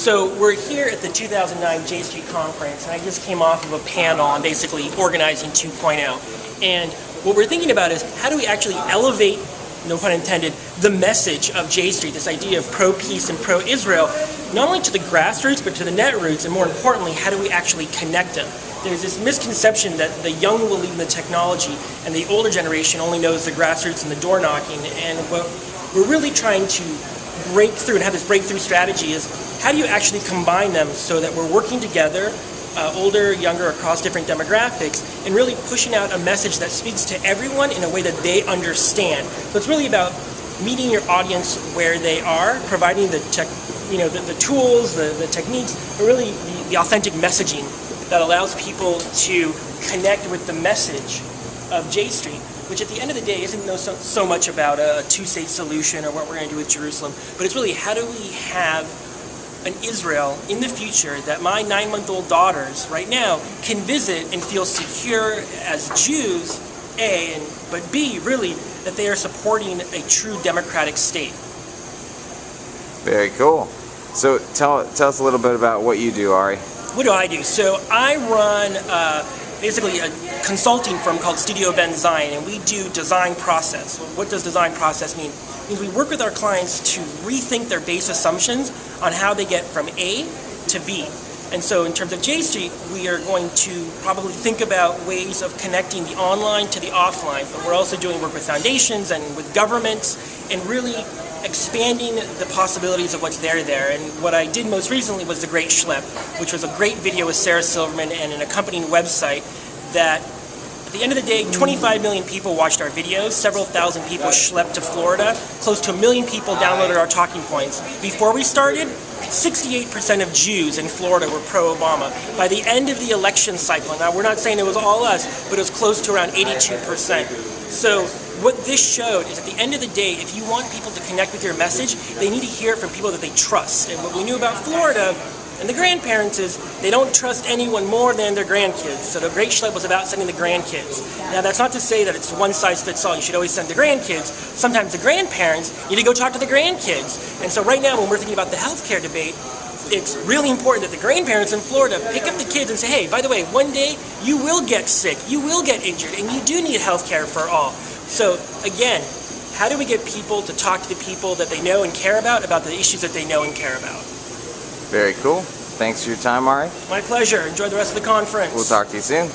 So we're here at the 2009 J Street Conference, and I just came off of a panel on basically organizing 2.0. And what we're thinking about is how do we actually elevate, no pun intended, the message of J Street, this idea of pro-peace and pro-Israel, not only to the grassroots, but to the net roots, and more importantly, how do we actually connect them? There's this misconception that the young will lead in the technology, and the older generation only knows the grassroots and the door knocking. And what we're really trying to break through and have this breakthrough strategy is how do you actually combine them so that we're working together, older, younger, across different demographics, and really pushing out a message that speaks to everyone in a way that they understand. So it's really about meeting your audience where they are, providing the the tools, the techniques, but really the authentic messaging that allows people to connect with the message of J Street, which at the end of the day isn't so much about a two-state solution or what we're going to do with Jerusalem, but it's really how do we have an Israel in the future that my 9-month-old daughters right now can visit and feel secure as Jews, A, but B, really, that they are supporting a true democratic state. Very cool. So tell us a little bit about what you do, Ari. What do I do? So I run basically a consulting firm called Studio Ben Zion, and we do design process. What does design process mean? It means we work with our clients to rethink their base assumptions on how they get from A to B. And so in terms of J Street, we are going to probably think about ways of connecting the online to the offline, but we're also doing work with foundations and with governments and really expanding the possibilities of what's there. And what I did most recently was The Great Schlep, which was a great video with Sarah Silverman and an accompanying website that at the end of the day, 25 million people watched our videos, several thousand people schlepped to Florida, close to 1 million people downloaded our talking points. Before we started, 68% of Jews in Florida were pro-Obama. By the end of the election cycle, now we're not saying it was all us, but it was close to around 82%. So what this showed is at the end of the day, if you want people to connect with your message, they need to hear it from people that they trust. And what we knew about Florida and the grandparents is they don't trust anyone more than their grandkids. So the Great Schlep was about sending the grandkids. Now that's not to say that it's one size fits all. You should always send the grandkids. Sometimes the grandparents need to go talk to the grandkids. And so right now when we're thinking about the healthcare debate, it's really important that the grandparents in Florida pick up the kids and say, hey, by the way, one day you will get sick, you will get injured, and you do need health care for all. So again, how do we get people to talk to the people that they know and care about the issues that they know and care about? Very cool. Thanks for your time, Ari. My pleasure. Enjoy the rest of the conference. We'll talk to you soon.